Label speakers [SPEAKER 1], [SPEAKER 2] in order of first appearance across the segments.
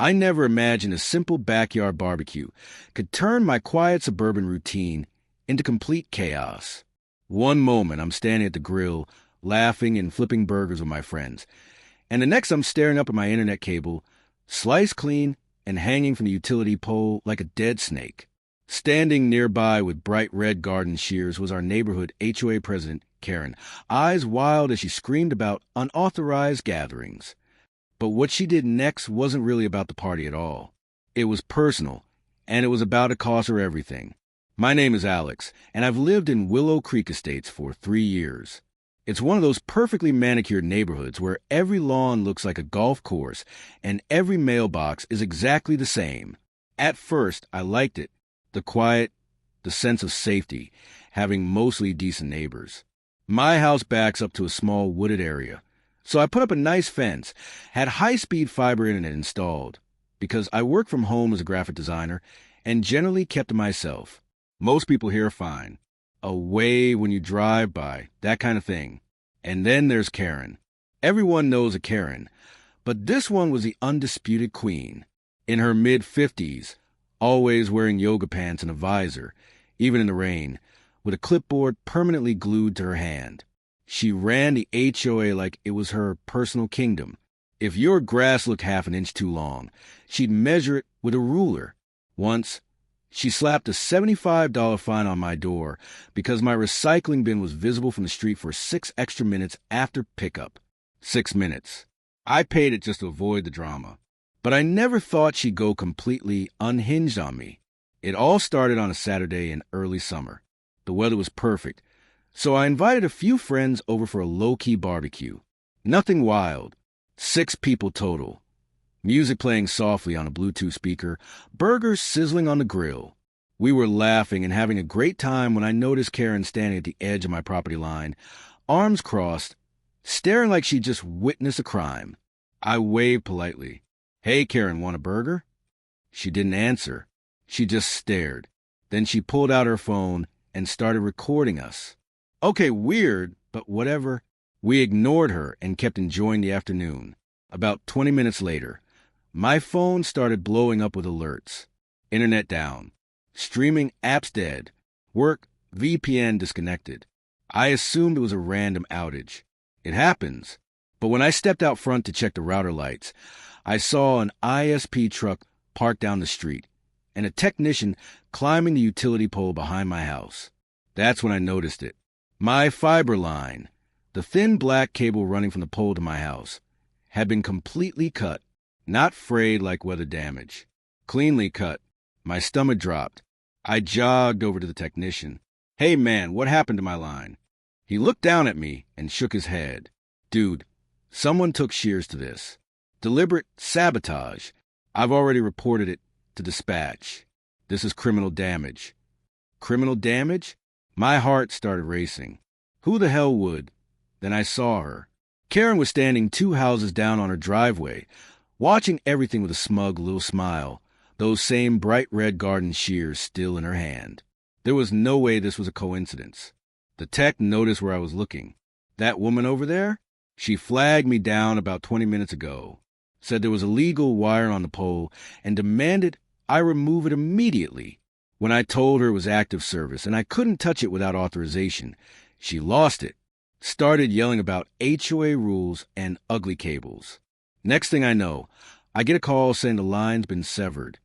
[SPEAKER 1] I never imagined a simple backyard barbecue could turn my quiet suburban routine into complete chaos. One moment I'm standing at the grill, laughing and flipping burgers with my friends, and the next I'm staring up at my internet cable, sliced clean and hanging from the utility pole like a dead snake. Standing nearby with bright red garden shears was our neighborhood HOA president, Karen, eyes wild as she screamed about unauthorized gatherings. But what she did next wasn't really about the party at all. It was personal, and it was about to cost her everything. My name is Alex, and I've lived in Willow Creek Estates for 3 years. It's one of those perfectly manicured neighborhoods where every lawn looks like a golf course, and every mailbox is exactly the same. At first, I liked it. The quiet, the sense of safety, having mostly decent neighbors. My house backs up to a small wooded area, so I put up a nice fence, had high-speed fiber internet installed, because I work from home as a graphic designer and generally kept to myself. Most people here are fine. A wave when you drive by, that kind of thing. And then there's Karen. Everyone knows a Karen, but this one was the undisputed queen. In her mid-50s, always wearing yoga pants and a visor, even in the rain, with a clipboard permanently glued to her hand. She ran the HOA like it was her personal kingdom. If your grass looked half an inch too long, she'd measure it with a ruler. Once, she slapped a $75 fine on my door because my recycling bin was visible from the street for 6 extra minutes after pickup. 6 minutes. I paid it just to avoid the drama. But I never thought she'd go completely unhinged on me. It all started on a Saturday in early summer. The weather was perfect, so I invited a few friends over for a low-key barbecue. Nothing wild. 6 people total. Music playing softly on a Bluetooth speaker, burgers sizzling on the grill. We were laughing and having a great time when I noticed Karen standing at the edge of my property line, arms crossed, staring like she'd just witnessed a crime. I waved politely. "Hey, Karen, want a burger?" She didn't answer. She just stared. Then she pulled out her phone and started recording us. Okay, weird, but whatever. We ignored her and kept enjoying the afternoon. About 20 minutes later, my phone started blowing up with alerts. Internet down. Streaming apps dead. Work VPN disconnected. I assumed it was a random outage. It happens. But when I stepped out front to check the router lights, I saw an ISP truck parked down the street and a technician climbing the utility pole behind my house. That's when I noticed it. My fiber line, the thin black cable running from the pole to my house, had been completely cut, not frayed like weather damage. Cleanly cut. My stomach dropped. I jogged over to the technician. "Hey man, what happened to my line?" He looked down at me and shook his head. "Dude, someone took shears to this. Deliberate sabotage. I've already reported it to dispatch. This is criminal damage." Criminal damage? My heart started racing. Who the hell would? Then I saw her. Karen was standing 2 houses down on her driveway, watching everything with a smug little smile, those same bright red garden shears still in her hand. There was no way this was a coincidence. The tech noticed where I was looking. "That woman over there? She flagged me down about 20 minutes ago. Said there was illegal wire on the pole and demanded I remove it immediately. When I told her it was active service and I couldn't touch it without authorization, she lost it. Started yelling about HOA rules and ugly cables. Next thing I know, I get a call saying the line's been severed.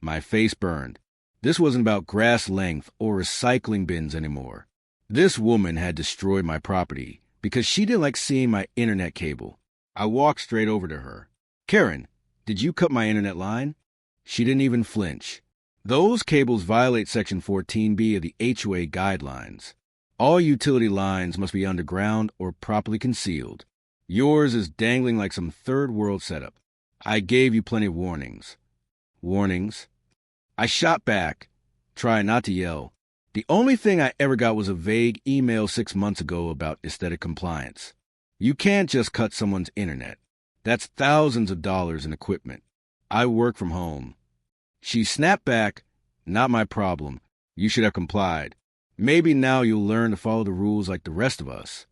[SPEAKER 1] My face burned. This wasn't about grass length or recycling bins anymore. This woman had destroyed my property because she didn't like seeing my internet cable. I walked straight over to her. "Karen, did you cut my internet line?" She didn't even flinch. Those cables violate Section 14B of the HOA guidelines. All utility lines must be underground or properly concealed. Yours is dangling like some third world setup. I gave you plenty of warnings. Warnings? I shot back, trying not to yell. The only thing I ever got was a vague email 6 months ago about aesthetic compliance. You can't just cut someone's internet. That's thousands of dollars in equipment. I work from home. She snapped back, "Not my problem. You should have complied. Maybe now you'll learn to follow the rules like the rest of us."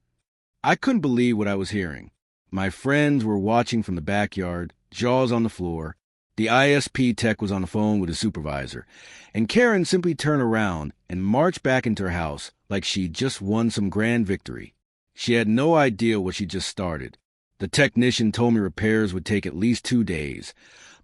[SPEAKER 1] I couldn't believe what I was hearing. My friends were watching from the backyard, jaws on the floor. The ISP tech was on the phone with his supervisor, and Karen simply turned around and marched back into her house like she'd just won some grand victory. She had no idea what she just started. The technician told me repairs would take at least 2 days,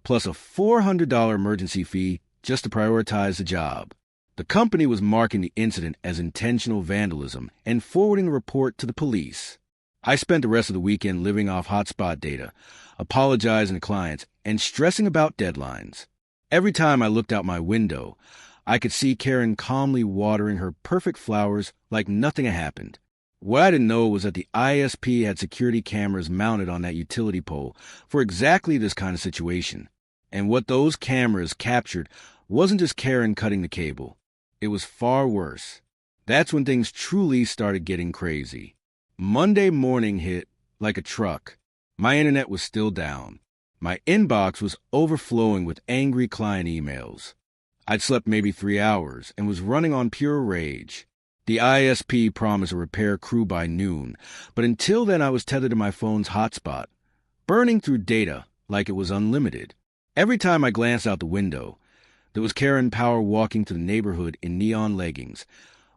[SPEAKER 1] plus a $400 emergency fee just to prioritize the job. The company was marking the incident as intentional vandalism and forwarding the report to the police. I spent the rest of the weekend living off hotspot data, apologizing to clients, and stressing about deadlines. Every time I looked out my window, I could see Karen calmly watering her perfect flowers like nothing had happened. What I didn't know was that the ISP had security cameras mounted on that utility pole for exactly this kind of situation. And what those cameras captured wasn't just Karen cutting the cable. It was far worse. That's when things truly started getting crazy. Monday morning hit like a truck. My internet was still down. My inbox was overflowing with angry client emails. I'd slept maybe 3 hours and was running on pure rage. The ISP promised a repair crew by noon, but until then I was tethered to my phone's hotspot, burning through data like it was unlimited. Every time I glanced out the window, there was Karen Power walking through the neighborhood in neon leggings,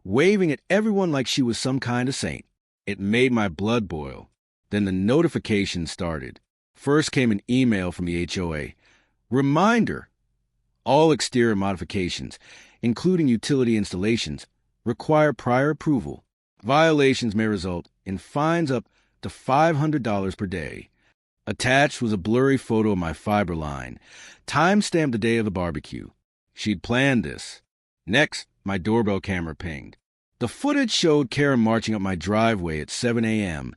[SPEAKER 1] waving at everyone like she was some kind of saint. It made my blood boil. Then the notification started. First came an email from the HOA. Reminder: all exterior modifications, including utility installations, require prior approval. Violations may result in fines up to $500 per day. Attached was a blurry photo of my fiber line, time-stamped the day of the barbecue. She'd planned this. Next, my doorbell camera pinged. The footage showed Karen marching up my driveway at 7 a.m.,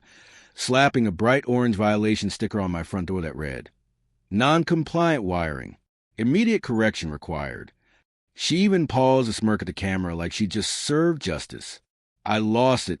[SPEAKER 1] slapping a bright orange violation sticker on my front door that read, "Non-compliant wiring. Immediate correction required." She even paused to smirk at the camera like she just served justice. I lost it,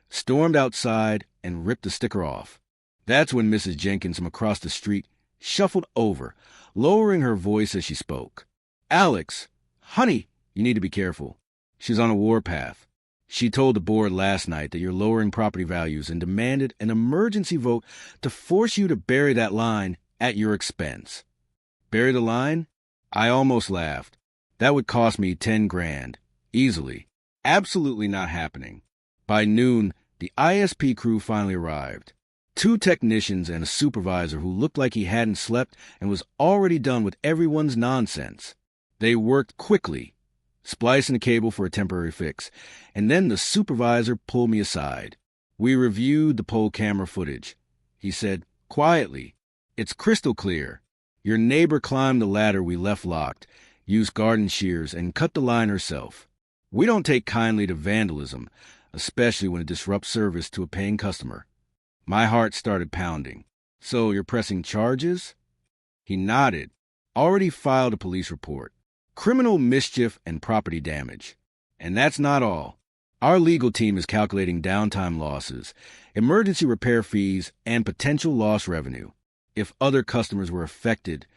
[SPEAKER 1] stormed outside, and ripped the sticker off. That's when Mrs. Jenkins from across the street shuffled over, lowering her voice as she spoke. "Alex, honey, you need to be careful. She's on a warpath. She told the board last night that you're lowering property values and demanded an emergency vote to force you to bury that line at your expense." Bury the line? I almost laughed. That would cost me 10 grand. Easily. Absolutely not happening. By noon, the ISP crew finally arrived. 2 technicians and a supervisor who looked like he hadn't slept and was already done with everyone's nonsense. They worked quickly, splicing the cable for a temporary fix, and then the supervisor pulled me aside. We reviewed the pole camera footage. He said, quietly, "It's crystal clear. Your neighbor climbed the ladder we left locked, used garden shears, and cut the line herself. We don't take kindly to vandalism, especially when it disrupts service to a paying customer." My heart started pounding. "So you're pressing charges?" He nodded. "Already filed a police report. Criminal mischief and property damage. And that's not all. Our legal team is calculating downtime losses, emergency repair fees, and potential lost revenue. If other customers were affected,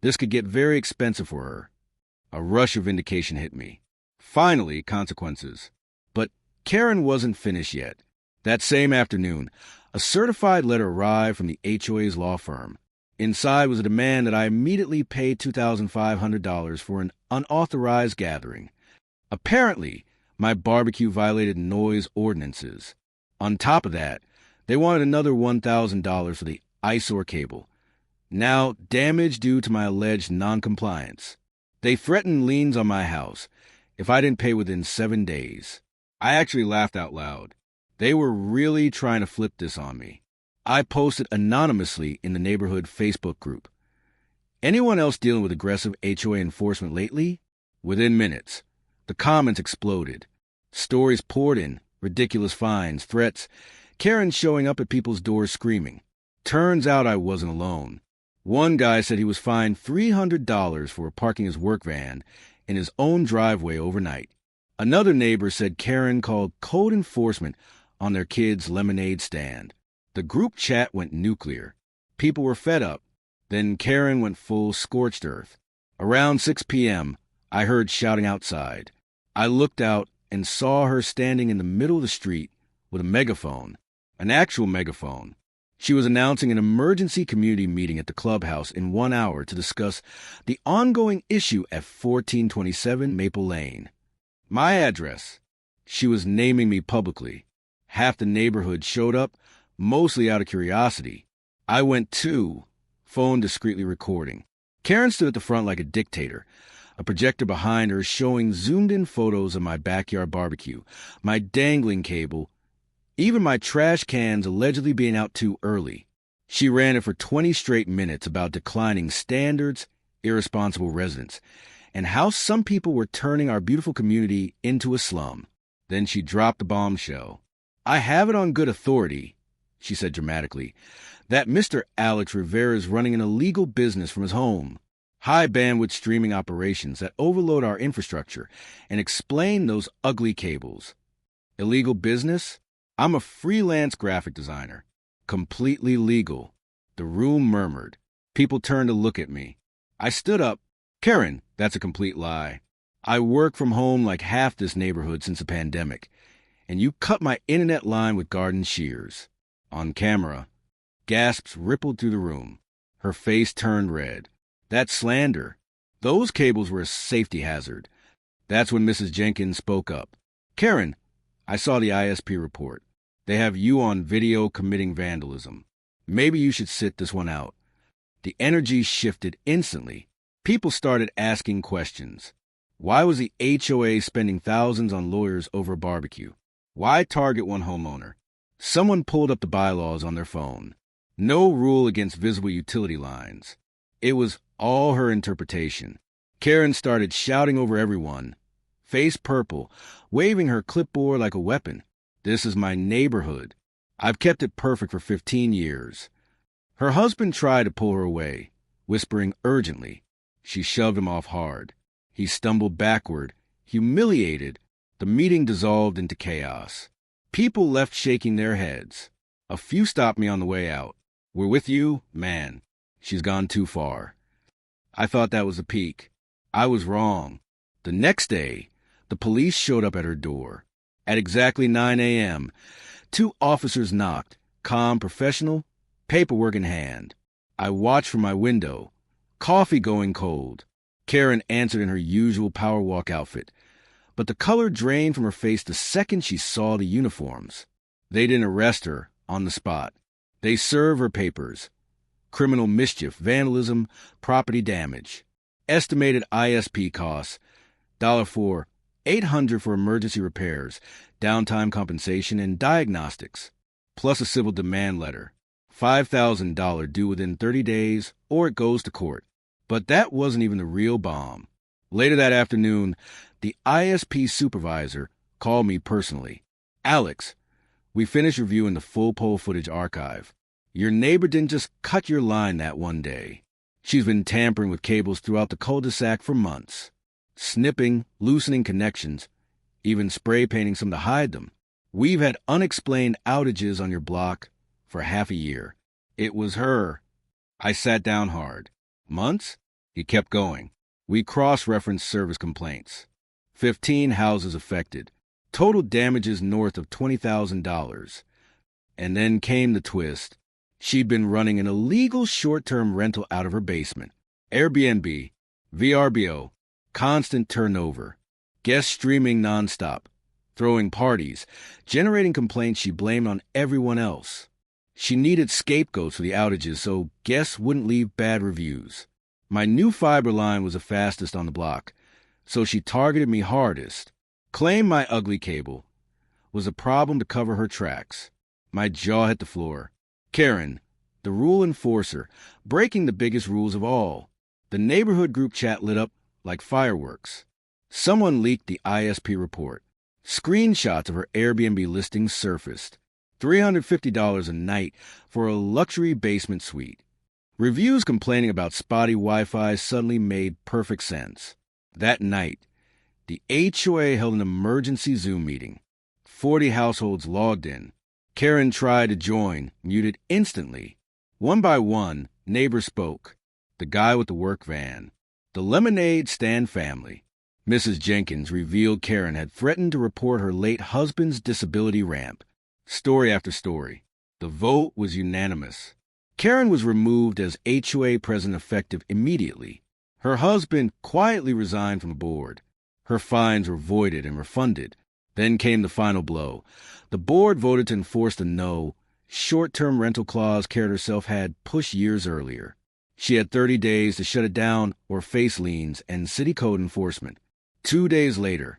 [SPEAKER 1] this could get very expensive for her." A rush of vindication hit me. Finally, consequences. But Karen wasn't finished yet. That same afternoon, a certified letter arrived from the HOA's law firm. Inside was a demand that I immediately pay $2,500 for an unauthorized gathering. Apparently, my barbecue violated noise ordinances. On top of that, they wanted another $1,000 for the eyesore cable. Now, damage due to my alleged noncompliance. They threatened liens on my house if I didn't pay within 7 days. I actually laughed out loud. They were really trying to flip this on me. I posted anonymously in the neighborhood Facebook group. "Anyone else dealing with aggressive HOA enforcement lately?" Within minutes, the comments exploded. Stories poured in, ridiculous fines, threats, Karen showing up at people's doors screaming. Turns out I wasn't alone. One guy said he was fined $300 for parking his work van in his own driveway overnight. Another neighbor said Karen called code enforcement on their kid's lemonade stand. The group chat went nuclear. People were fed up. Then Karen went full scorched earth. Around 6 p.m., I heard shouting outside. I looked out and saw her standing in the middle of the street with a megaphone, an actual megaphone. She was announcing an emergency community meeting at the clubhouse in 1 hour to discuss the ongoing issue at 1427 Maple Lane. My address. She was naming me publicly. Half the neighborhood showed up, mostly out of curiosity. I went too, phone discreetly recording. Karen stood at the front like a dictator, a projector behind her showing zoomed-in photos of my backyard barbecue, my dangling cable, even my trash cans allegedly being out too early. She ran it for 20 straight minutes about declining standards, irresponsible residents, and how some people were turning our beautiful community into a slum. Then she dropped the bombshell. I have it on good authority, she said dramatically, that Mr. Alex Rivera is running an illegal business from his home. High-bandwidth streaming operations that overload our infrastructure and explain those ugly cables. Illegal business? I'm a freelance graphic designer. Completely legal. The room murmured. People turned to look at me. I stood up. Karen, that's a complete lie. I work from home like half this neighborhood since the pandemic, and you cut my internet line with garden shears. On camera, gasps rippled through the room. Her face turned red. That's slander. Those cables were a safety hazard. That's when Mrs. Jenkins spoke up. Karen, I saw the ISP report. They have you on video committing vandalism. Maybe you should sit this one out. The energy shifted instantly. People started asking questions. Why was the HOA spending thousands on lawyers over a barbecue? Why target one homeowner? Someone pulled up the bylaws on their phone. No rule against visible utility lines. It was all her interpretation. Karen started shouting over everyone, face purple, waving her clipboard like a weapon. This is my neighborhood. I've kept it perfect for 15 years. Her husband tried to pull her away, whispering urgently. She shoved him off hard. He stumbled backward, humiliated. The meeting dissolved into chaos. People left shaking their heads. A few stopped me on the way out. We're with you, man. She's gone too far. I thought that was the peak. I was wrong. The next day, the police showed up at her door. At exactly 9 a.m., 2 officers knocked, calm, professional, paperwork in hand. I watched from my window, coffee going cold. Karen answered in her usual power walk outfit, but the color drained from her face the second she saw the uniforms. They didn't arrest her on the spot. They served her papers. Criminal mischief, vandalism, property damage. Estimated ISP costs, $4, $800 for emergency repairs, downtime compensation, and diagnostics, plus a civil demand letter, $5,000 due within 30 days, or it goes to court. But that wasn't even the real bomb. Later that afternoon, the ISP supervisor called me personally. Alex, we finished reviewing the full poll footage archive. Your neighbor didn't just cut your line that one day. She's been tampering with cables throughout the cul-de-sac for months. Snipping, loosening connections, even spray painting some to hide them. We've had unexplained outages on your block for half a year. It was her. I sat down hard. Months? He kept going. We cross-referenced service complaints. 15 houses affected. Total damages north of $20,000. And then came the twist. She'd been running an illegal short-term rental out of her basement. Airbnb, VRBO, constant turnover. Guests streaming nonstop, throwing parties, generating complaints she blamed on everyone else. She needed scapegoats for the outages so guests wouldn't leave bad reviews. My new fiber line was the fastest on the block, so she targeted me hardest. Claimed my ugly cable was a problem to cover her tracks. My jaw hit the floor. Karen, the rule enforcer, breaking the biggest rules of all. The neighborhood group chat lit up like fireworks. Someone leaked the ISP report. Screenshots of her Airbnb listings surfaced. $350 a night for a luxury basement suite. Reviews complaining about spotty Wi-Fi suddenly made perfect sense. That night, the HOA held an emergency Zoom meeting. 40 households logged in. Karen tried to join, muted instantly. One by one, neighbors spoke. The guy with the work van. The lemonade stand family. Mrs. Jenkins revealed Karen had threatened to report her late husband's disability ramp. Story after story. The vote was unanimous. Karen was removed as HOA president effective immediately. Her husband quietly resigned from the board. Her fines were voided and refunded. Then came the final blow. The board voted to enforce the no, short-term rental clause Karen herself had pushed years earlier. She had 30 days to shut it down or face liens and city code enforcement. 2 days later,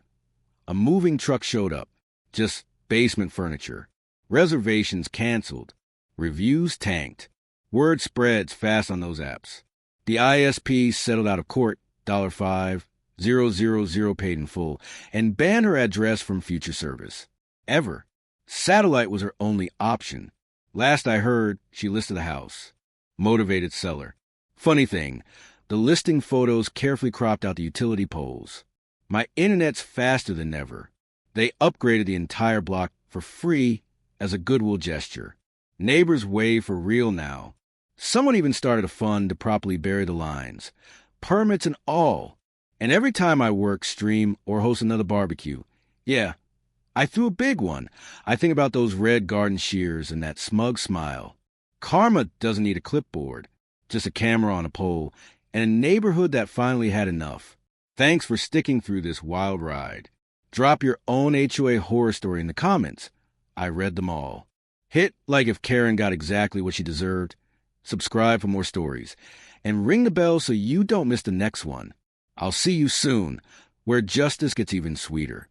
[SPEAKER 1] a moving truck showed up. Just basement furniture. Reservations canceled. Reviews tanked. Word spreads fast on those apps. The ISP settled out of court, $5,000 paid in full, and banned her address from future service. Ever. Satellite was her only option. Last I heard, she listed the house. Motivated seller. Funny thing, the listing photos carefully cropped out the utility poles. My internet's faster than ever. They upgraded the entire block for free as a goodwill gesture. Neighbors wave for real now. Someone even started a fund to properly bury the lines. Permits and all. And every time I work, stream, or host another barbecue, yeah, I threw a big one. I think about those red garden shears and that smug smile. Karma doesn't need a clipboard, just a camera on a pole, and a neighborhood that finally had enough. Thanks for sticking through this wild ride. Drop your own HOA horror story in the comments. I read them all. Hit like if Karen got exactly what she deserved. Subscribe for more stories. And ring the bell so you don't miss the next one. I'll see you soon, where justice gets even sweeter.